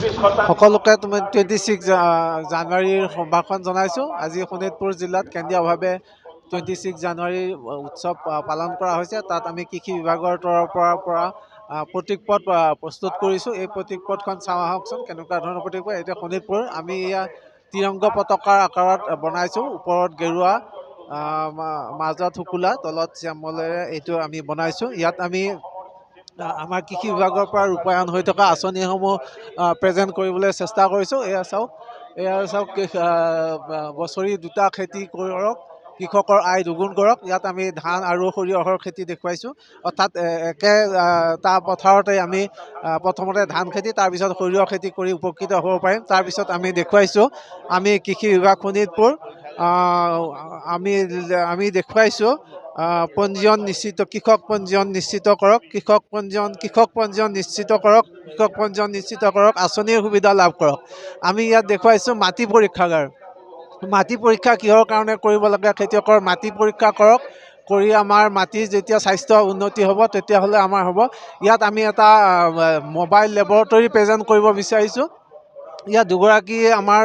সকলোকে 26 জানুৱাৰীৰ সম্ভাষণ জনাইছোঁ। আজি শোণিতপুৰ জিলাত কেন্দ্ৰীয়ভাৱে 26 জানুৱাৰীৰ উৎসৱ পালন কৰা হৈছে। তাত আমি কৃষি বিভাগৰ তৰফৰ পৰা প্ৰতীকপট প্ৰস্তুত কৰিছোঁ। এই প্ৰতীকপটখন চাওঁ আহকচোন কেনেকুৱা ধৰণৰ প্ৰতীকপট। এতিয়া শোণিতপুৰ আমি এয়া ত্ৰিৰংগ পতাকাৰ আকাৰত বনাইছোঁ। ওপৰত গেৰুৱা, মাজত শুকুলা, তলত শ্যামলেৰে এইটো আমি বনাইছোঁ। ইয়াত আমি আমাৰ কৃষি বিভাগৰ পৰা ৰূপায়ণ হৈ থকা আঁচনিসমূহ প্ৰেজেণ্ট কৰিবলৈ চেষ্টা কৰিছোঁ। এয়া চাওক বছৰি 2টা খেতি কৰক, কৃষকৰ আয় দুগুণ কৰক। ইয়াত আমি ধান আৰু সৰিয়হৰ খেতি দেখুৱাইছোঁ। অৰ্থাৎ একেটা পথাৰতে আমি প্ৰথমতে ধান খেতি, তাৰপিছত সৰিয়হ খেতি কৰি উপকৃত হ'ব পাৰিম। তাৰপিছত আমি দেখুৱাইছোঁ আমি কৃষি বিভাগ শোণিতপুৰ আমি দেখুৱাইছোঁ পঞ্জীয়ন নিশ্চিত, কৃষক পঞ্জীয়ন নিশ্চিত কৰক, কৃষক পঞ্জীয়ন নিশ্চিত কৰক, কৃষক পঞ্জীয়ন নিশ্চিত কৰক, আঁচনিৰ সুবিধা লাভ কৰক। আমি ইয়াত দেখুৱাইছোঁ মাটি পৰীক্ষাগাৰ। মাটি পৰীক্ষা কিহৰ কাৰণে কৰিব লাগে? খেতিয়কৰ মাটি পৰীক্ষা কৰক, কৰি আমাৰ মাটিৰ যেতিয়া স্বাস্থ্য উন্নতি হ'ব তেতিয়াহ'লে আমাৰ হ'ব। ইয়াত আমি এটা মোবাইল লেবৰেটৰী প্ৰেজেণ্ট কৰিব বিচাৰিছোঁ। ইয়াত দুগৰাকী আমাৰ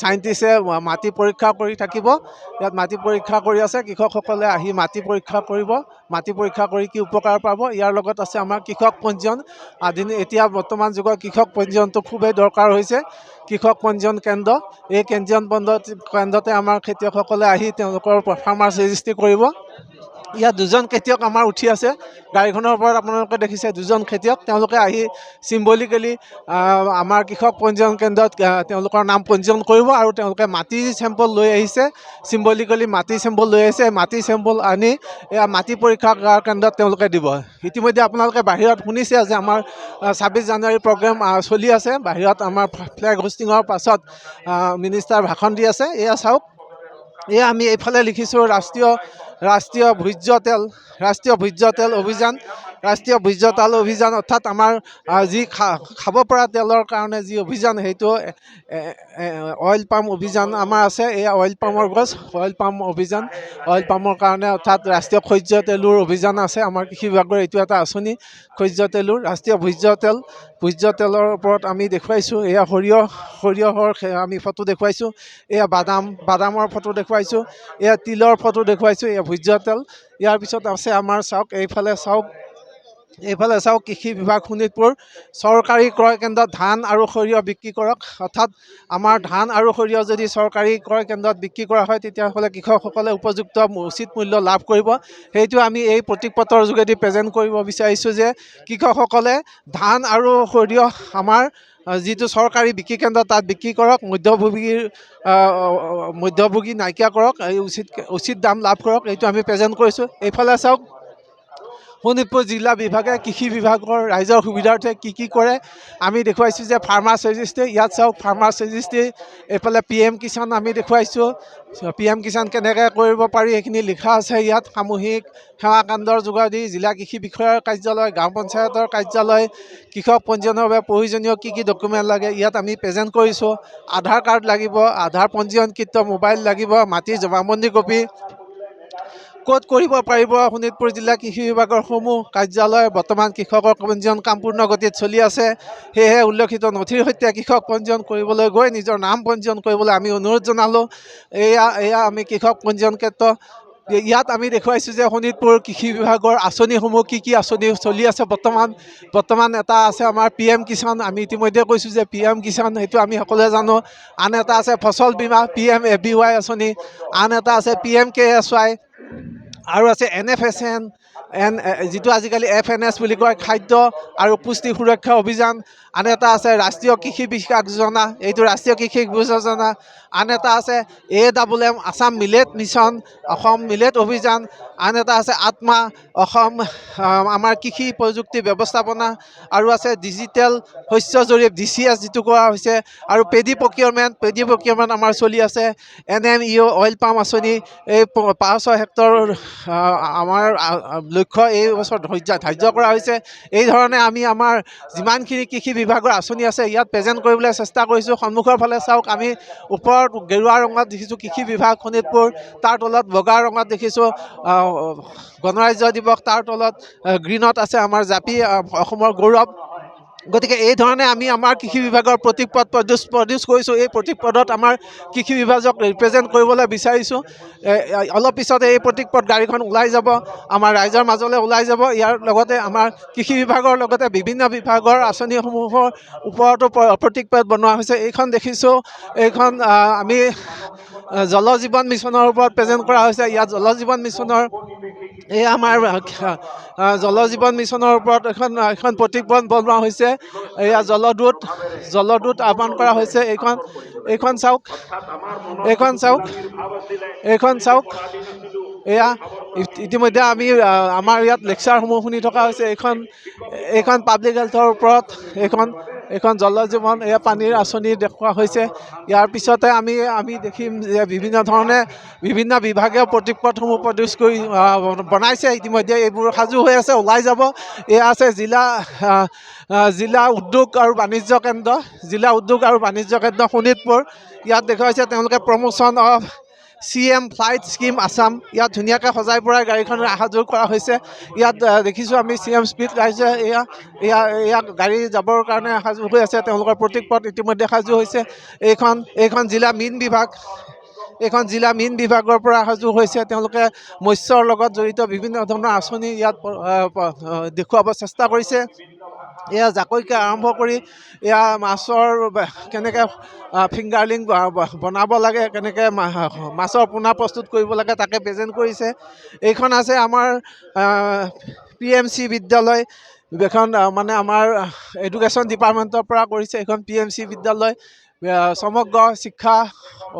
চাইণ্টিষ্টে মাটি পৰীক্ষা কৰি থাকিব। ইয়াত মাটি পৰীক্ষা কৰি আছে। কৃষকসকলে আহি মাটি পৰীক্ষা কৰিব। মাটি পৰীক্ষা কৰি কি উপকাৰ পাব? ইয়াৰ লগত আছে আমাৰ কৃষক পঞ্জীয়ন। এতিয়া বৰ্তমান যুগত কৃষক পঞ্জীয়নটো খুবেই দৰকাৰ হৈছে। কৃষক পঞ্জীয়ন কেন্দ্ৰ, এই কেন্দ্ৰতে আমাৰ খেতিয়কসকলে আহি তেওঁলোকৰ ফাৰ্মাৰ্ছ ৰেজিষ্ট্ৰি কৰিব। ইয়াত দুজন খেতিয়ক আমাৰ উঠি আছে। গাড়ীখনৰ ওপৰত আপোনালোকে দেখিছে দুজন খেতিয়ক। তেওঁলোকে আহি চিম্বলিকেলি আমাৰ কৃষক পঞ্জীয়ন কেন্দ্ৰত তেওঁলোকৰ নাম পঞ্জীয়ন কৰিব আৰু তেওঁলোকে মাটি চেম্পল লৈ আহিছে। চিম্বলিকেলি মাটি চেম্পল লৈ আহিছে। মাটি চেম্পল আনি এয়া মাটি পৰীক্ষা কেন্দ্ৰত তেওঁলোকে দিব। ইতিমধ্যে আপোনালোকে বাহিৰত শুনিছে যে আমাৰ 26 জানুৱাৰী প্ৰগ্ৰেম চলি আছে। বাহিৰত আমাৰ ফ্লেগ হোষ্টিঙৰ পাছত মিনিষ্টাৰ ভাষণ দি আছে। এয়া চাওক, এয়া আমি এইফালে লিখিছোঁ ৰাষ্ট্ৰীয় ভোজ্য তেল অভিযান। ৰাষ্ট্ৰীয় ভোজ্য তেল অভিযান অৰ্থাৎ আমাৰ যি খাব পৰা তেলৰ কাৰণে যি অভিযান, সেইটো অইল পাম অভিযান আমাৰ আছে। এয়া অইল পামৰ গছ, অইল পাম অভিযান, অইল পামৰ কাৰণে অৰ্থাৎ ৰাষ্ট্ৰীয় ভোজ্য তেলৰ অভিযান আছে। আমাৰ কৃষি বিভাগৰ এইটো এটা আঁচনি, ভোজ্য তেলৰ ৰাষ্ট্ৰীয় ভোজ্য তেলৰ ওপৰত আমি দেখুৱাইছোঁ। এয়া সৰিয়হৰ আমি ফটো দেখুৱাইছোঁ। এয়া বাদামৰ ফটো দেখুৱাইছোঁ। এয়া তিলৰ ফটো দেখুৱাইছোঁ। এয়া ভোজ্য তেল। ইয়াৰ পিছত আছে আমাৰ চাওক, এইফালে চাওক কৃষি বিভাগ শোণিতপুৰ চৰকাৰী ক্ৰয় কেন্দ্ৰত ধান আৰু সৰিয়হ বিক্ৰী কৰক। অৰ্থাৎ আমাৰ ধান আৰু সৰিয়হ যদি চৰকাৰী ক্ৰয় কেন্দ্ৰত বিক্ৰী কৰা হয় তেতিয়াহ'লে কৃষকসকলে উপযুক্ত উচিত মূল্য লাভ কৰিব। সেইটো আমি এই প্ৰতীকপটৰ যোগেদি প্ৰেজেণ্ট কৰিব বিচাৰিছোঁ যে কৃষকসকলে ধান আৰু সৰিয়হ আমাৰ যিটো চৰকাৰী বিক্ৰী কেন্দ্ৰ তাত বিক্ৰী কৰক, মধ্যভোগী নাইকিয়া কৰক, এই উচিত দাম লাভ কৰক। এইটো আমি প্ৰেজেণ্ট কৰিছোঁ। এইফালে চাওক শোণিতপুৰ জিলা বিভাগে কৃষি বিভাগৰ ৰাইজৰ সুবিধাৰ্থে কি কৰে আমি দেখুৱাইছোঁ যে ফাৰ্মাৰ্ছ ৰেজিষ্ট্ৰি। ইয়াত চাওক ফাৰ্মাৰ্ছ ৰেজিষ্ট্ৰি। এইফালে PM কিষাণ আমি দেখুৱাইছোঁ। PM কিষাণ কেনেকৈ কৰিব পাৰি সেইখিনি লিখা আছে ইয়াত। সামূহিক সেৱা কেন্দ্ৰৰ যোগেদি জিলা কৃষি বিষয়াৰ কাৰ্যালয়, গাঁও পঞ্চায়তৰ কাৰ্যালয়, কৃষক পঞ্জীয়নৰ বাবে প্ৰয়োজনীয় কি ডকুমেণ্ট লাগে ইয়াত আমি প্ৰেজেণ্ট কৰিছোঁ। আধাৰ কাৰ্ড লাগিব, আধাৰ পঞ্জীয়নকৃত মোবাইল লাগিব, মাটিৰ জমাবন্দী কপি। ক'ত কৰিব পাৰিব? শোণিতপুৰ জিলা কৃষি বিভাগৰ সমূহ কাৰ্যালয়। বৰ্তমান কৃষকৰ পঞ্জীয়ন কাম পূৰ্ণ গতিত চলি আছে। সেয়েহে উল্লেখিত নথিৰ সৈতে কৃষক পঞ্জীয়ন কৰিবলৈ গৈ নিজৰ নাম পঞ্জীয়ন কৰিবলৈ আমি অনুৰোধ জনালোঁ। এয়া আমি কৃষক পঞ্জীয়ন ক্ষেত্ৰ। ইয়াত আমি দেখুৱাইছোঁ যে শোণিতপুৰ কৃষি বিভাগৰ আঁচনিসমূহ কি আঁচনি চলি আছে। বৰ্তমান এটা আছে আমাৰ PM কিষাণ। আমি ইতিমধ্যে কৈছোঁ যে PM কিষাণ সেইটো আমি সকলোৱে জানো। আন এটা আছে ফচল বীমা PMABY আঁচনি। আন এটা আছে PMKSY আৰু আছে NFSN, যিটো আজিকালি FNS বুলি কয়, খাদ্য আৰু পুষ্টি সুৰক্ষা অভিযান। আন এটা আছে ৰাষ্ট্ৰীয় কৃষি বিকাশ যোজনা, এইটো ৰাষ্ট্ৰীয় কৃষি যোজনা। আন এটা আছে AMM Assam millet mission, Assam millet অভিযান। আন এটা আছে আত্মা, অসম আমাৰ কৃষি প্ৰযুক্তি ব্যৱস্থাপনা। আৰু আছে ডিজিটেল শস্য জৰীপ DCS যিটো কোৱা হৈছে। আৰু পেডি প্ৰকিউৰমেণ্ট আমাৰ চলি আছে। NMEO অইল পাম আঁচনি। এই 500 হেক্টৰ আমাৰ লক্ষ্য এই বছৰ ধাৰ্য কৰা হৈছে। এই ধৰণে আমি আমাৰ যিমানখিনি কৃষি বিভাগৰ আঁচনি আছে ইয়াত প্ৰেজেণ্ট কৰিবলৈ চেষ্টা কৰিছোঁ। সন্মুখৰ ফালে চাওক, আমি ওপৰত গেৰুৱা ৰঙত দেখিছোঁ কৃষি বিভাগ শোণিতপুৰ, তাৰ তলত বগা ৰঙত দেখিছোঁ গণৰাজ্য দিৱস, তাৰ তলত গ্ৰীণত আছে আমাৰ জাপি অসমৰ গৌৰৱ। গতিকে এই ধৰণে আমি আমাৰ কৃষি বিভাগৰ প্ৰতীকপদ প্ৰডিউচ কৰিছোঁ। এই প্ৰতীকপদত আমাৰ কৃষি বিভাগক ৰিপ্ৰেজেণ্ট কৰিবলৈ বিচাৰিছোঁ। অলপ পিছতে এই প্ৰতীকপদ গাড়ীখন ওলাই যাব, আমাৰ ৰাইজৰ মাজলৈ ওলাই যাব। ইয়াৰ লগতে আমাৰ কৃষি বিভাগৰ লগতে বিভিন্ন বিভাগৰ আঁচনিসমূহৰ ওপৰতো প্ৰতীকপদ বনোৱা হৈছে। এইখন দেখিছোঁ, এইখন আমি জল জীৱন মিছনৰ ওপৰত প্ৰেজেণ্ট কৰা হৈছে। ইয়াত জল জীৱন মিছনৰ এই আমাৰ জল জীৱন মিছনৰ ওপৰত এখন প্ৰতীকপদ বনোৱা হৈছে। এয়া জলদূত আহ্বান কৰা হৈছে। এইখন চাওক, এইখন চাওক। এয়া ইতিমধ্যে আমি আমাৰ ইয়াত লেকচাৰসমূহ শুনি থকা হৈছে। এইখন পাব্লিক হেল্থৰ ওপৰত এইখন জল জীৱন, এয়া পানীৰ আঁচনি দেখুওৱা হৈছে। ইয়াৰ পিছতে আমি দেখিম যে বিভিন্ন বিভাগীয় প্ৰতীকপদসমূহ প্ৰডিউচ কৰি বনাইছে। ইতিমধ্যে এইবোৰ সাজু হৈ আছে, ওলাই যাব। এয়া আছে জিলা উদ্যোগ আৰু বাণিজ্য কেন্দ্ৰ শোণিতপুৰ। ইয়াত দেখুৱাইছে তেওঁলোকে promotion of CM flight scheme Assam. ইয়াত ধুনীয়াকৈ সজাই পৰাই গাড়ীখন অহা যোৱা কৰা হৈছে। ইয়াত দেখিছোঁ আমি CM স্পীড ৰাইজে ইয়াত গাড়ী যাবৰ কাৰণে সাজু হৈ আছে। তেওঁলোকৰ প্ৰতীকপদ ইতিমধ্যে সাজু হৈছে। এইখন জিলা মীন বিভাগৰ পৰা সাজু হৈছে। তেওঁলোকে মৎস্যৰ লগত জড়িত বিভিন্ন ধৰণৰ আঁচনি ইয়াত দেখুৱাব চেষ্টা কৰিছে। এয়া জাকৈকে আৰম্ভ কৰি এয়া মাছৰ কেনেকৈ ফিংগাৰলিং বনাব লাগে, কেনেকৈ মাছৰ পোনা প্ৰস্তুত কৰিব লাগে, তাকে প্ৰেজেণ্ট কৰিছে। এইখন আছে আমাৰ PMC বিদ্যালয়, এখন মানে আমাৰ এডুকেশ্যন ডিপাৰ্টমেণ্টৰ পৰা কৰিছে। এইখন PMC বিদ্যালয় সমগ্ৰ শিক্ষা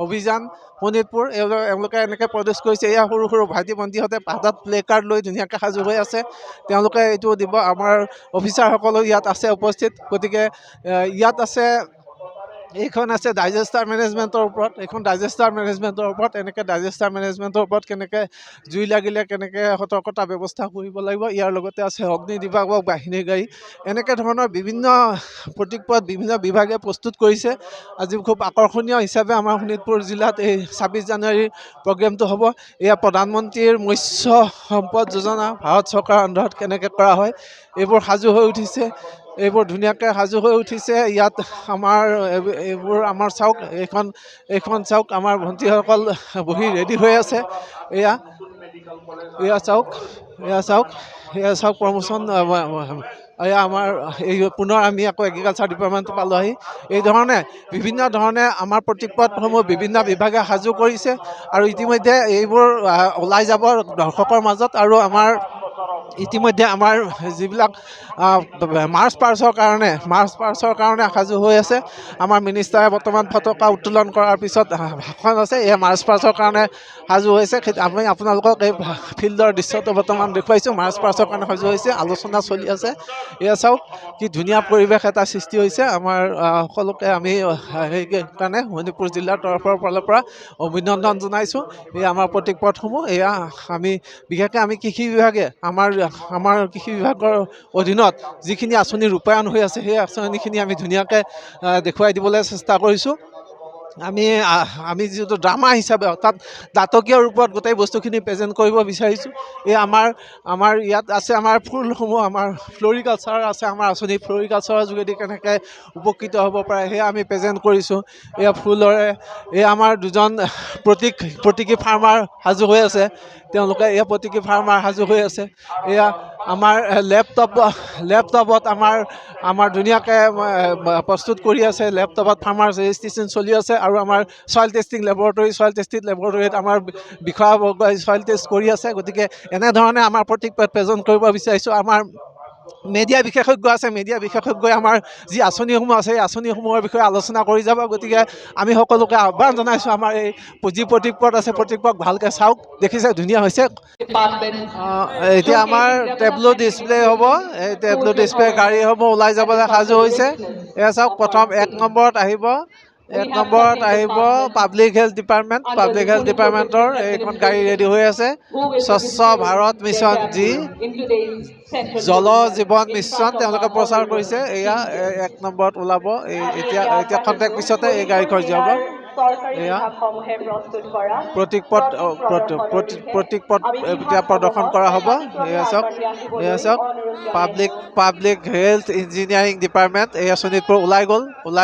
অভিযান শোণিতপুৰ। এওঁলোকে এনেকৈ প্ৰডিউচ কৰিছে। এয়া সৰু সৰু ভাইটি ভণ্টিহঁতে হাতত প্লে কাৰ্ড লৈ ধুনীয়াকৈ সাজু হৈ আছে। তেওঁলোকে এইটো দিব। আমাৰ অফিচাৰসকলো ইয়াত আছে উপস্থিত। গতিকে ইয়াত আছে, এইখন আছে ডাইজেষ্টাৰ মেনেজমেণ্টৰ ওপৰত। এনেকৈ ডাইজেষ্টাৰ মেনেজমেণ্টৰ ওপৰত কেনেকৈ জুই লাগিলে কেনেকৈ সতৰ্কতা ব্যৱস্থা কৰিব লাগিব। ইয়াৰ লগতে আছে অগ্নি নিৰ্বাপক বাহিনীৰ গাড়ী। এনেকৈ ধৰণৰ বিভিন্ন প্ৰতীকপদ বিভিন্ন বিভাগে প্ৰস্তুত কৰিছে। আজি খুব আকৰ্ষণীয় হিচাপে আমাৰ শোণিতপুৰ জিলাত এই 26 জানুৱাৰীৰ প্ৰগ্ৰেমটো হ'ব। এয়া প্ৰধানমন্ত্ৰীৰ মৎস্য সম্পদ যোজনা ভাৰত চৰকাৰৰ আণ্ডাৰত কেনেকৈ কৰা হয়, এইবোৰ সাজু হৈ উঠিছে। এইবোৰ ধুনীয়াকৈ সাজু হৈ উঠিছে। ইয়াত এইবোৰ আমাৰ চাওক, এইখন চাওক, আমাৰ ভণ্টিসকল বহি ৰেডি হৈ আছে। এয়া চাওক প্ৰমোশ্যন। এয়া আমাৰ পুনৰ আমি আকৌ এগ্ৰিকালচাৰ ডিপাৰ্টমেণ্ট পালোঁ আহি। এই ধৰণে বিভিন্ন ধৰণে আমাৰ প্ৰতীকপদসমূহ বিভিন্ন বিভাগে সাজু কৰিছে আৰু ইতিমধ্যে এইবোৰ ওলাই যাব দৰ্শকৰ মাজত। আৰু ইতিমধ্যে আমাৰ যিবিলাক মাৰ্চ পাৰ্চৰ কাৰণে সাজু হৈ আছে। আমাৰ মিনিষ্টাৰে বৰ্তমান পতাকা উত্তোলন কৰাৰ পিছত ভাষণ আছে। এই মাৰ্চ পাৰ্চৰ কাৰণে সাজু হৈছে। আমি আপোনালোকক এই ফিল্ডৰ দৃশ্যটো বৰ্তমান দেখুৱাইছোঁ। মাৰ্চ পাৰ্চৰ কাৰণে সাজু হৈছে, আলোচনা চলি আছে। এয়া চাওক কি ধুনীয়া পৰিৱেশ এটা সৃষ্টি হৈছে। আমাৰ সকলোকে আমি সেইকাৰণে শোণিতপুৰ জিলাৰ তৰফৰ ফালৰ পৰা অভিনন্দন জনাইছোঁ। এই আমাৰ প্ৰতীকপদসমূহ এয়া বিশেষকৈ আমি কৃষি বিভাগে আমাৰ কৃষি বিভাগৰ অধীনত যিখিনি আঁচনি ৰূপায়ণ হৈ আছে, সেই আঁচনিখিনি আমি ধুনীয়াকৈ দেখুৱাই দিবলৈ চেষ্টা কৰিছোঁ। আমি যিটো ড্ৰামা হিচাপে অৰ্থাৎ নাটকীয় ৰূপত গোটেই বস্তুখিনি প্ৰেজেণ্ট কৰিব বিচাৰিছোঁ। এই আমাৰ ইয়াত আছে আমাৰ ফুলসমূহ, আমাৰ ফ্লৰিকালচাৰ আছে। আমাৰ আঁচনি ফ্লৰিকালচাৰৰ যোগেদি কেনেকৈ উপকৃত হ'ব পাৰে সেয়া আমি প্ৰেজেণ্ট কৰিছোঁ। এয়া ফুলৰে আমাৰ দুজন প্ৰতীকী ফাৰ্মাৰ সাজু হৈ আছে। তেওঁলোকে প্ৰতীকী ফাৰ্মাৰ সাজু হৈ আছে। এয়া আমাৰ লেপটপত আমাৰ ধুনীয়াকৈ প্ৰস্তুত কৰি আছে। লেপটপত ফাৰ্মাৰ ৰেজিষ্ট্ৰেশ্যন চলি আছে। আৰু আমাৰ চইল টেষ্টিং লেবৰেটৰীত আমাৰ বিষয়াবৰ্গই চইল টেষ্ট কৰি আছে। গতিকে এনেধৰণে আমাৰ প্ৰতীকপদ প্ৰেজেণ্ট কৰিব বিচাৰিছোঁ। আমাৰ মিডিয়া বিশেষজ্ঞ আছে। মিডিয়া বিশেষজ্ঞই আমাৰ যি আঁচনিসমূহ আছে, এই আঁচনিসমূহৰ বিষয়ে আলোচনা কৰি যাব। গতিকে আমি সকলোকে আহ্বান জনাইছোঁ, আমাৰ এই যি প্ৰতীকপদ আছে, প্ৰতীকপদ ভালকৈ চাওক। দেখিছে ধুনীয়া হৈছে। এতিয়া আমাৰ টেবলো ডিছপ্লে হ'ব। এই টেবলো ডিছপ্লে গাড়ীসমূহ ওলাই যাবলৈ সাজু হৈছে। এয়া চাওক, প্ৰথম 1 নম্বৰত আহিব পাব্লিক হেল্থ ডিপাৰ্টমেণ্টৰ এইখন গাড়ী ৰেডি হৈ আছে। স্বচ্ছ ভাৰত মিছন, যি জল জীৱন মিছন তেওঁলোকে প্ৰচাৰ কৰিছে। এয়া 1 নম্বৰত ওলাব। এতিয়া খন্তেক পিছতে এই গাড়ীখন যাব। চৰকাৰী এয়া বিভাগসমূহে প্ৰস্তুত কৰা প্ৰতীক পথ এতিয়া প্ৰদৰ্শন কৰা হ'ব। এয়া চাওক, এয়া চাওক, পাব্লিক হেল্থ ইঞ্জিনিয়াৰিং ডিপাৰ্টমেণ্ট এয়া শোণিতপুৰ ওলাই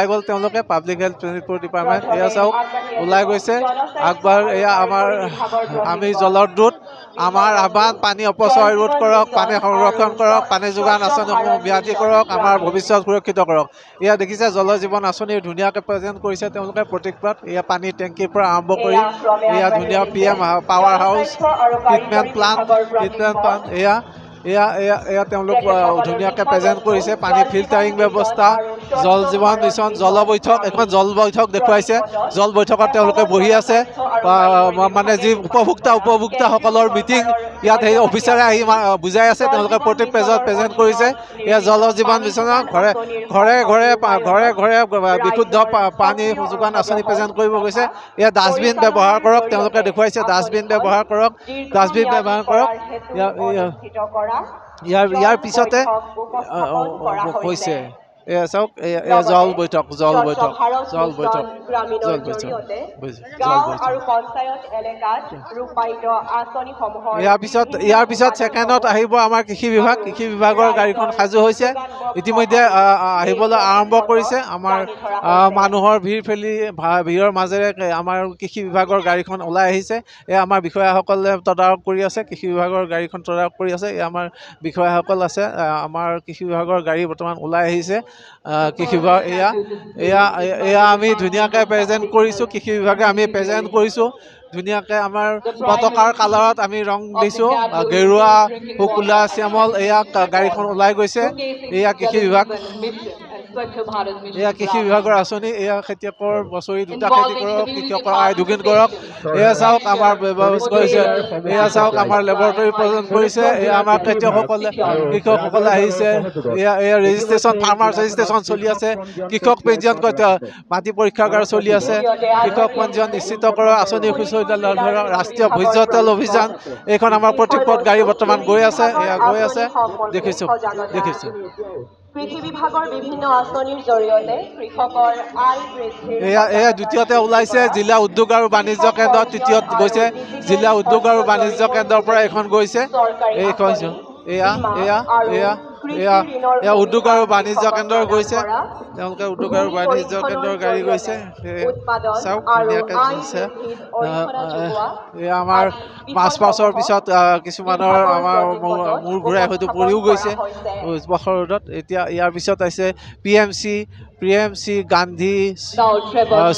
গ'ল তেওঁলোকে পাব্লিক হেল্থ শোণিতপুৰ ডিপাৰ্টমেণ্ট এয়া চাওক ওলাই গৈছে। আগবাৰ এয়া আমি জলৰ দূত, আমাৰ আহ্বান পানী অপচয় ৰোধ কৰক, পানী সংৰক্ষণ কৰক, পানী যোগান আঁচনিসমূহ ব্যাধি কৰক, আমাৰ ভৱিষ্যত সুৰক্ষিত কৰক। এয়া দেখিছে জল জীৱন আঁচনি ধুনীয়াকৈ প্ৰেজেণ্ট কৰিছে তেওঁলোকে প্ৰতীক পথ। এয়া পানীৰ টেংকিৰ পৰা আৰম্ভ কৰি এয়া ধুনীয়া PM power house, treatment plant এয়া তেওঁলোক ধুনীয়াকৈ প্ৰেজেণ্ট কৰিছে। পানী ফিল্টাৰিং ব্যৱস্থা, জল জীৱন মিছন, জল বৈঠক, এখন জল বৈঠক দেখুৱাইছে। জল বৈঠকত তেওঁলোকে বহি আছে, মানে যি উপভোক্তাসকলৰ মিটিং ইয়াত সেই অফিচাৰে আহি বুজাই আছে, তেওঁলোকে প্ৰত্যেক পেজত প্ৰেজেণ্ট কৰিছে। এয়া জল জীৱন মিছনৰ ঘৰে বিশুদ্ধ পানী যোগান আঁচনি প্ৰেজেণ্ট কৰিব গৈছে। এয়া ডাষ্টবিন ব্যৱহাৰ কৰক, তেওঁলোকে দেখুৱাইছে ডাষ্টবিন ব্যৱহাৰ কৰক। ইয়াৰ পিছতে কৈছে এয়া চাওক, এয়া জল বৈঠক ইয়াৰ পিছত ছেকেণ্ডত আহিব আমাৰ কৃষি বিভাগৰ গাড়ীখন সাজু হৈছে, ইতিমধ্যে আহিবলৈ আৰম্ভ কৰিছে। আমাৰ মানুহৰ ভিৰৰ মাজেৰে আমাৰ কৃষি বিভাগৰ গাড়ীখন ওলাই আহিছে। এয়া আমাৰ বিষয়াসকলে তদাৰক কৰি আছে, কৃষি বিভাগৰ গাড়ীখন তদাৰক কৰি আছে। এয়া আমাৰ বিষয়াসকল আছে, আমাৰ কৃষি বিভাগৰ গাড়ী বৰ্তমান ওলাই আহিছে। কৃষি বিভাগ এয়া আমি ধুনীয়াকৈ প্ৰেজেণ্ট কৰিছোঁ, কৃষি বিভাগে আমি প্ৰেজেণ্ট কৰিছোঁ ধুনীয়াকৈ। আমাৰ পতাকাৰ কালাৰত আমি ৰং দিছোঁ, গেৰুৱা, শুকুলা, শ্যামল। এয়া গাড়ীখন ওলাই গৈছে। এয়া কৃষি বিভাগৰ আঁচনি। এয়া খেতিয়কৰ বছৰি 2টা খেতি কৰক, কৃষকৰ আয় দুগুণ কৰক। এয়া চাওক আমাৰ কৰিছে, এয়া চাওক আমাৰ লেবৰেটৰী প্ৰেজেণ্ট কৰিছে। এয়া আমাৰ কৃষকসকলে আহিছে। এয়া ৰেজিষ্ট্ৰেশ্যন, ফাৰ্মাৰ ৰেজিষ্ট্ৰেশ্যন চলি আছে, কৃষক পঞ্জীয়ন মাটি পৰীক্ষাগাৰ চলি আছে। কৃষক পঞ্জীয়ন নিশ্চিত কৰা আঁচনি ৰাষ্ট্ৰীয় ভোজ্য তেল অভিযান। এইখন আমাৰ প্ৰতীক পথ গাড়ী বৰ্তমান গৈ আছে, দেখিছোঁ। কৃষি বিভাগৰ বিভিন্ন আঁচনিৰ জৰিয়তে কৃষকৰ আয় বৃদ্ধিৰ এয়া দ্বিতীয়তে ওলাইছে জিলা উদ্যোগ আৰু বাণিজ্য কেন্দ্ৰ, তৃতীয়ত গৈছে জিলা উদ্যোগ আৰু বাণিজ্য কেন্দ্ৰৰ পৰা এইখন গৈছে। এয়া উদ্যোগ আৰু বাণিজ্য কেন্দ্ৰ গৈছে, তেওঁলোকে উদ্যোগ আৰু বাণিজ্য কেন্দ্ৰৰ গাড়ী গৈছে। চাওক ধুনীয়াকৈ দিছে। এয়া আমাৰ মাছৰ পিছত কিছুমানৰ আমাৰ মূৰ ঘূৰাই হয়তো পৰিও গৈছে বখৰ ৰোডত। এতিয়া ইয়াৰ পিছত আহিছে PMC গান্ধী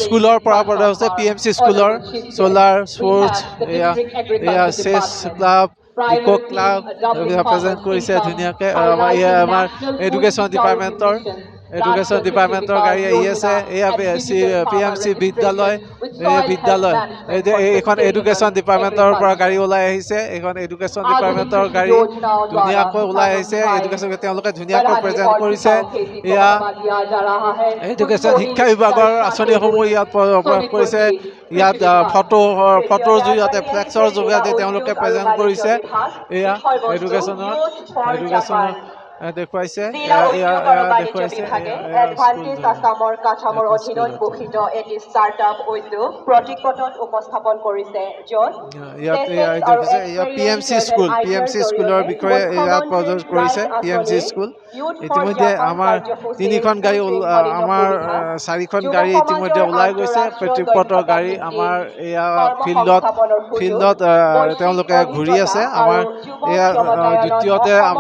স্কুলৰ পৰা হৈছে, PMC স্কুলৰ ছ'লাৰ স্পৰ্টছ, এয়া চেছ ক্লাব, ইক' ক্লাব প্ৰেজেণ্ট কৰিছে ধুনীয়াকৈ। আমাৰ এডুকেশ্যন ডিপাৰ্টমেণ্টৰ গাড়ী আহি আছে। এয়া PMC বিদ্যালয়, এইখন এডুকেশ্যন ডিপাৰ্টমেণ্টৰ পৰা গাড়ী ওলাই আহিছে। এইখন এডুকেশ্যন ডিপাৰ্টমেণ্টৰ গাড়ী ধুনীয়াকৈ ওলাই আহিছে। তেওঁলোকে ধুনীয়াকৈ প্ৰেজেণ্ট কৰিছে। এয়া এডুকেশ্যন শিক্ষা বিভাগৰ আঁচনিসমূহ ইয়াত প্ৰয়োগ কৰিছে। ইয়াত ফটোৰ জৰিয়তে, ফ্লেক্সৰ জৰিয়তে তেওঁলোকে প্ৰেজেণ্ট কৰিছে। এয়া এডুকেশ্যনৰ দেখুৱাইছে। এডভান্টেজ আছামৰ কাঠামৰ অধীনত ঘোষিত এটি ষ্টাৰ্টআপ উদ্যোগ প্ৰতীক পথত উপস্থাপন কৰিছে, য'ত PMC স্কুলৰ বিষয়ে ইয়াত প্ৰযোগ কৰিছে। PMC স্কুল ইতিমধ্যে আমাৰ 3খন গাড়ী, আমাৰ 4খন গাড়ী ইতিমধ্যে ওলাই গৈছে। প্ৰতীক পথৰ গাড়ী আমাৰ এয়া ফিল্ডত তেওঁলোকে ঘূৰি আছে। আমাৰ এয়া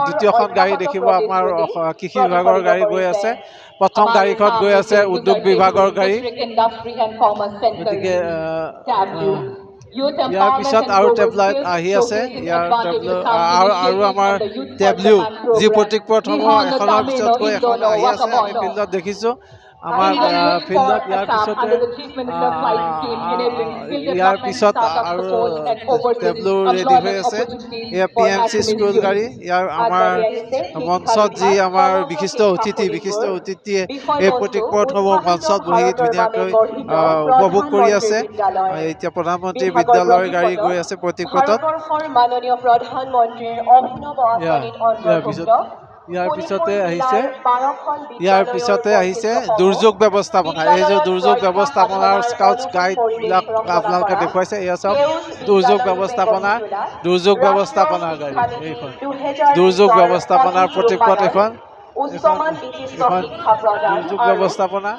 দ্বিতীয়খন গাড়ী দেখিব, আমাৰ কৃষি বিভাগৰ গাড়ী গৈ আছে। প্ৰথম গাড়ীখন গৈ আছে উদ্যোগ বিভাগৰ গাড়ী। গতিকে ইয়াৰ পিছত আৰু টেবলেট আহি আছে। আৰু আমাৰ টেবলিউ যি প্ৰতীক পথসমূহ এখনৰ পিছত গৈ এখন আহি আছে, আমি ফিল্ডত দেখিছোঁ। আমাৰ ফিল্ডত ইয়াৰ পিছত আৰু টেবলো ৰেডি হৈ আছে। এয়া PMC স্কুল গাড়ী। ইয়াৰ আমাৰ মঞ্চত যি আমাৰ বিশিষ্ট অতিথিয়ে এই প্ৰতীক পথসমূহ মঞ্চত বহি ধুনীয়াকৈ উপভোগ কৰি আছে। এতিয়া প্ৰধানমন্ত্ৰী বিদ্যালয়ৰ গাড়ী গৈ আছে প্ৰতীক পথত। ইয়াৰ পিছতে আহিছে দুৰ্যোগ ব্যৱস্থাপনা। এই যে দুৰ্যোগ ব্যৱস্থাপনাৰ স্কাউটছ গাইডবিলাক আপোনালোকে দেখুৱাইছে। এয়া চাওক দুৰ্যোগ ব্যৱস্থাপনাৰ গাড়ী। এইখন দুৰ্যোগ ব্যৱস্থাপনাৰ প্ৰতীকপট। এখন দুৰ্যোগ ব্যৱস্থাপনা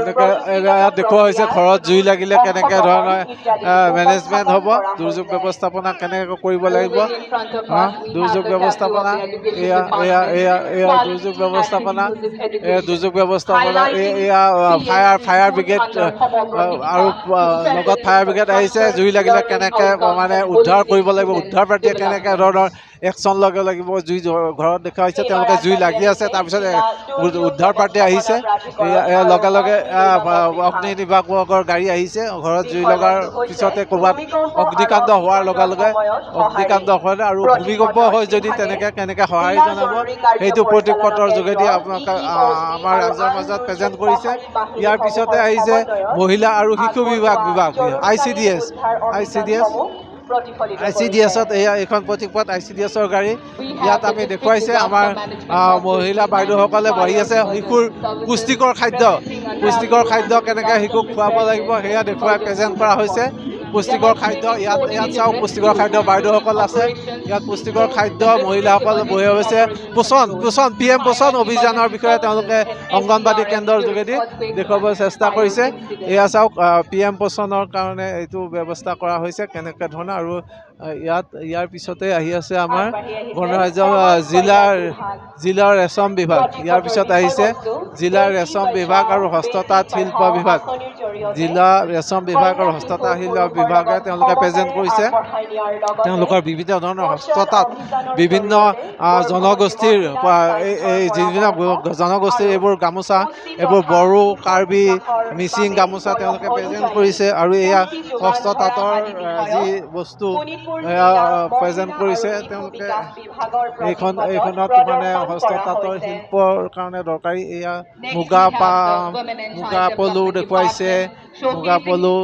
এনেকৈ ইয়াত দেখুওৱা হৈছে ঘৰত জুই লাগিলে কেনেকৈ ধৰণৰ মেনেজমেণ্ট হ'ব, দুৰ্যোগ ব্যৱস্থাপনা কেনেকৈ কৰিব লাগিব। দুৰ্যোগ ব্যৱস্থাপনা দুৰ্যোগ ব্যৱস্থাপনা এয়া ফায়াৰ ব্ৰিগেড আৰু লগত ফায়াৰ ব্ৰিগেড আহিছে। জুই লাগিলে কেনেকৈ মানে উদ্ধাৰ কৰিব লাগিব, উদ্ধাৰ পাৰ্টিয়ে কেনেকৈ ধৰণৰ একশ্যন ল'ব লাগিব। জুই ঘৰত দেখা হৈছে তেওঁলোকে জুই লাগি আছে, তাৰপিছত উদ্ধাৰ পাৰ্টি আহিছে। লগে লগে অগ্নি নিৰ্বাপকৰ গাড়ী আহিছে। ঘৰত জুই লগাৰ পিছতে ক'ৰবাত অগ্নিকাণ্ড হোৱাৰ লগে লগে অগ্নিকাণ্ড হয় আৰু ভূমিকম্প হয় যদি তেনেকৈ কেনেকৈ সঁহাৰি জনাব, সেইটো প্ৰতীকপটৰ যোগেদি আপোনালোকে আমাৰ ৰাইজৰ মাজত প্ৰেজেণ্ট কৰিছে। ইয়াৰ পিছতে আহিছে মহিলা আৰু শিশু বিভাগ ICDS এইখন প্ৰতীকপট ICDSৰ গাড়ী। ইয়াত আমি দেখুৱাইছে আমাৰ মহিলা বাইদেউসকলে বহি আছে। শিশুৰ পুষ্টিকৰ খাদ্য কেনেকৈ শিশুক খুৱাব লাগিব সেয়া দেখুৱাই প্ৰেজেণ্ট কৰা হৈছে। পুষ্টিকৰ খাদ্য ইয়াত চাওক, পুষ্টিকৰ খাদ্য বাইদেউসকল আছে। ইয়াত পুষ্টিকৰ খাদ্য মহিলাসকল বহি হৈছে। পোষণ PM পোষণ অভিযানৰ বিষয়ে তেওঁলোকে অংগনবাদী কেন্দ্ৰৰ যোগেদি দেখুৱাব চেষ্টা কৰিছে। এয়া চাওক PM পোষণৰ কাৰণে এইটো ব্যৱস্থা কৰা হৈছে কেনেকৈ ধৰণৰ। আৰু ইয়াৰ পিছতে আহি আছে আমাৰ গণৰাজ্য জিলাৰ ৰেচম বিভাগ। ইয়াৰ পিছত আহিছে জিলাৰ ৰেচম বিভাগ আৰু হস্ততাঁত শিল্প বিভাগ। জিলা ৰেচম বিভাগ আৰু হস্ততাঁত শিল্প বিভাগে তেওঁলোকে প্ৰেজেণ্ট কৰিছে তেওঁলোকৰ বিভিন্ন ধৰণৰ হস্ততাঁত, বিভিন্ন জনগোষ্ঠীৰ এই যিবিলাক জনগোষ্ঠীৰ এইবোৰ গামোচা, এইবোৰ বড়ো, কাৰ্বি, মিচিং গামোচা তেওঁলোকে প্ৰেজেণ্ট কৰিছে। আৰু এয়া হস্ততাঁতৰ যি বস্তু প্ৰেজেণ্ট কৰিছে তেওঁলোকে। এইখনত মানে হস্ততাঁতৰ শিল্পৰ কাৰণে দৰকাৰী এয়া মুগা পলু দেখুৱাইছে। মুগা পলু,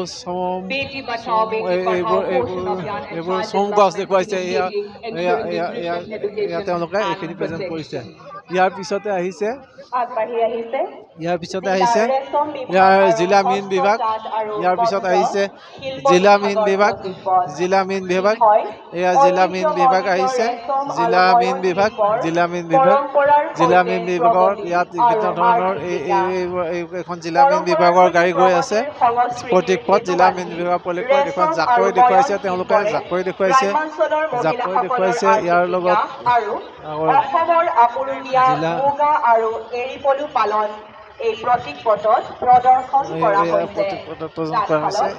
এইবোৰ চোম গছ দেখুৱাইছে। এয়া তেওঁলোকে এইখিনি প্ৰেজেণ্ট কৰিছে। ইয়াৰ পিছতে আহিছে জিলা মীন বিভাগ। ইয়াৰ পিছত আহিছে জিলা মীন বিভাগ। এয়া জিলা মীন বিভাগ আহিছে। জিলা মীন বিভাগৰ ইয়াত বিভিন্ন ধৰণৰ এইখন জিলা মীন বিভাগৰ গাড়ী গৈ আছে। প্ৰতীকপট জিলা মীন বিভাগৰ প্ৰতীকপট। এখন জাকৈ দেখুৱাইছে তেওঁলোকে, জাকৈ দেখুৱাইছে। ইয়াৰ লগত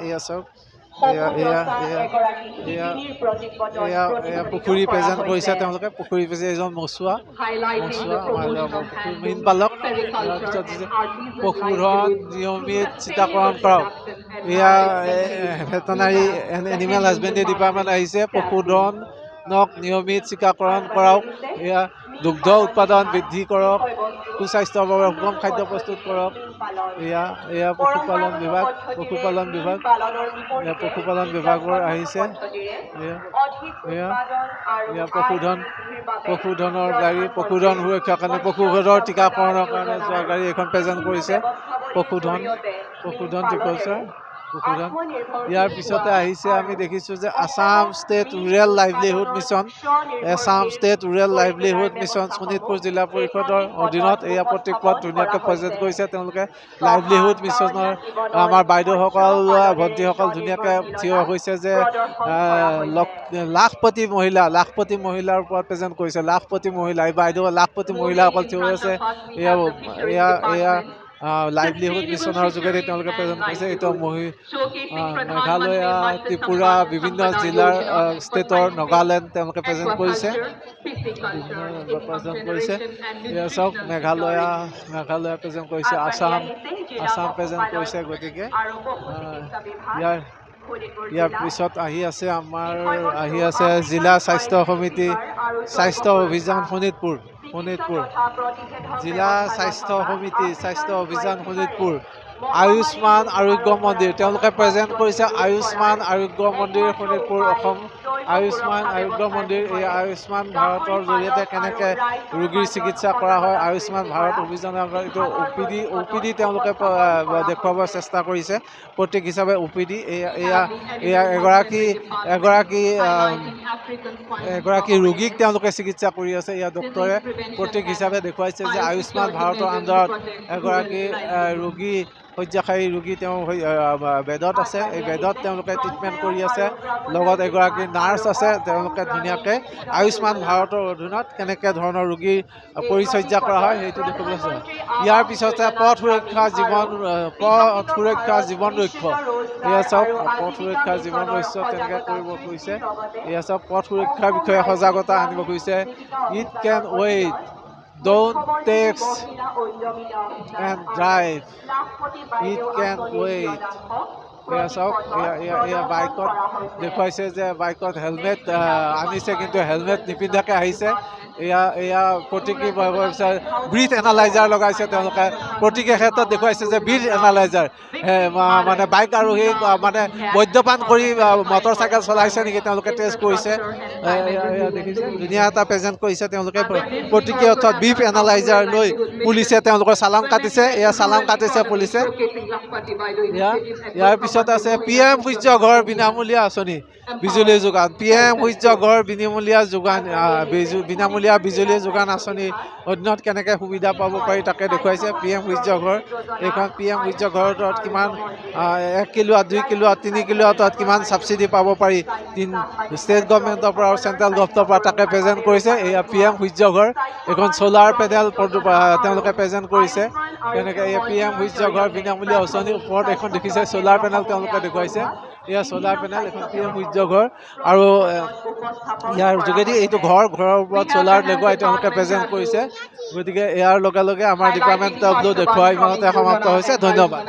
এয়া চাওক পুখুৰী প্ৰেজেণ্ট কৰিছে তেওঁলোকে। পুখুৰী এজন মচুৱা মীন পালক। পশুধন নিয়মিত চিতাকৰণ কৰক। এয়া ভেটেনাৰী এনিমেল হাজবেণ্ডাৰী ডিপাৰ্টমেণ্ট আহিছে। পশুধনক নিয়মিত চিকাকৰণ কৰাওক। এয়া দুগ্ধ উৎপাদন বৃদ্ধি কৰক। সুস্বাস্থ্যৰ বাবে সুষম খাদ্য প্ৰস্তুত কৰক। এয়া পশুপালন বিভাগৰ আহিছে। এয়া পশুধনৰ গাড়ী, পশুধন সুৰক্ষাৰ কাৰণে পশুধনৰ টীকাকৰণৰ কাৰণে যোৱা গাড়ী এখন প্ৰেজেণ্ট কৰিছে। পশুধন দেখুৱাইছে। ইয়াৰ পিছতে আহিছে আমি দেখিছোঁ যে Assam state rural livelihood mission Sonitpur জিলা পৰিষদৰ অধীনত এয়া প্ৰতীকপট ধুনীয়াকৈ প্ৰেজেণ্ট কৰিছে তেওঁলোকে। লাইভলিহুড মিছনৰ আমাৰ বাইদেউসকল ভণ্টিসকল ধুনীয়াকৈ থিয় হৈছে যে লাখপতি মহিলাৰ ওপৰত প্ৰেজেণ্ট কৰিছে। লাখপতি মহিলা, এই বাইদেউ লাখপতি মহিলাসকল থিয় হৈ আছে। এয়া লাইভলিহুড মিছনৰ যোগেদি তেওঁলোকে প্ৰেজেণ্ট কৰিছে। এইটো মেঘালয়, ত্ৰিপুৰা, বিভিন্ন জিলাৰ ষ্টেটৰ, নাগালেণ্ড তেওঁলোকে প্ৰেজেণ্ট কৰিছে। এয়া চাওক মেঘালয় প্ৰেজেণ্ট কৰিছে, আছাম প্ৰেজেণ্ট কৰিছে। গতিকে ইয়াৰ পিছত আহি আছে জিলা স্বাস্থ্য সমিতি স্বাস্থ্য অভিযান শোণিতপুৰ। জিলা স্বাস্থ্য সমিতি স্বাস্থ্য অভিযান শোণিতপুৰ। আয়ুষ্মান আৰোগ্য মন্দিৰ তেওঁলোকে প্ৰেজেণ্ট কৰিছে। আয়ুষ্মান আৰোগ্য মন্দিৰ শোণিতপুৰ অসম আয়ুষ্মান আৰোগ্য মন্দিৰ, এই আয়ুষ্মান ভাৰতৰ জৰিয়তে কেনেকৈ ৰোগীৰ চিকিৎসা কৰা হয়, আয়ুষ্মান ভাৰত অভিযানৰ এইটো OPD তেওঁলোকে দেখুৱাব চেষ্টা কৰিছে, প্ৰতীক হিচাপে OPD। এয়া এগৰাকী ৰোগীক তেওঁলোকে চিকিৎসা কৰি আছে। এয়া ডক্তৰে প্ৰতীক হিচাপে দেখুৱাইছে যে আয়ুষ্মান ভাৰতৰ আণ্ডাৰত এগৰাকী ৰোগী, শয্যাশায়ী ৰোগী তেওঁ বেডত আছে। এই বেডত তেওঁলোকে ট্ৰিটমেণ্ট কৰি আছে, লগত এগৰাকী নাৰ্ছ আছে। তেওঁলোকে ধুনীয়াকৈ আয়ুষ্মান ভাৰতৰ অধীনত কেনেকৈ ধৰণৰ ৰোগীৰ পৰিচৰ্যা কৰা হয় সেইটো দেখুৱাবলৈ আছে। ইয়াৰ পিছতে পথ সুৰক্ষা জীৱন ৰক্ষক, এয়া চাওক পথ সুৰক্ষা জীৱন ৰক্ষক তেনেকৈ কৰিব খুজিছে। এয়া চাওক পথ সুৰক্ষাৰ বিষয়ে সজাগতা আনিব খুজিছে। It can wait, don't text and drive, it can wait. এয়া চাওক, এয়া বাইকত দেখুৱাইছে যে বাইকত হেলমেট আনিছে, কিন্তু হেলমেট নিপিন্ধাকৈ আহিছে। এয়া প্ৰতীকী ব্ৰিথ এনালাইজাৰ লগাইছে তেওঁলোকে। প্ৰতীকী ক্ষেত্ৰত দেখুৱাইছে যে ব্ৰিথ এনালাইজাৰ মানে বাইক আৰোহী মানে মদ্যপান কৰি মটৰ চাইকেল চলাইছে নেকি তেওঁলোকে টেষ্ট কৰিছে। দেখিছে ধুনীয়া এটা প্ৰেজেণ্ট কৰিছে তেওঁলোকে। প্ৰতীকী অৰ্থত ব্ৰিথ এনালাইজাৰ লৈ পুলিচে তেওঁলোকৰ চালান কাটিছে। এয়া চালান কাটিছে পুলিচে। ইয়াৰ পিছত আছে PM সূৰ্য ঘৰ বিনামূলীয়া আঁচনি, বিজুলী যোগান। PM সূৰ্য ঘৰ বিনামূলীয়া বিজুলী যোগান আঁচনিৰ অধীনত কেনেকৈ সুবিধা পাব পাৰি তাকে দেখুৱাইছে। PM সূৰ্য ঘৰ, এইখন PM সূৰ্য ঘৰত কিমান 1 কিলোৱাট, 2 কিলোৱাট, 3 কিলোৱাটত কিমান ছাবচিডি পাব পাৰি ষ্টেট গভৰ্ণমেণ্টৰ পৰা আৰু চেণ্ট্ৰেল গভৰ্ণমেণ্টৰ পৰা তাকে প্ৰেজেণ্ট কৰিছে। এয়া PM সূৰ্য ঘৰ, এইখন চ'লাৰ পেনেল তেওঁলোকে প্ৰেজেণ্ট কৰিছে। তেনেকৈ এই PM সূৰ্য ঘৰ বিনামূলীয়া আঁচনিৰ ওপৰত এখন দেখিছে চ'লাৰ পেনেল তেওঁলোকে দেখুৱাইছে। এয়া চ'লাৰ পেনেল, এখন PM সূৰ্য ঘৰ, আৰু ইয়াৰ যোগেদি এইটো ঘৰৰ ওপৰত চ'লাৰ লগোৱাই তেওঁলোকে প্ৰেজেণ্ট কৰিছে। গতিকে ইয়াৰ লগে লগে আমাৰ ডিপাৰ্টমেণ্ট অফ দেখুওৱা ইমানতে সমাপ্ত হৈছে। ধন্যবাদ।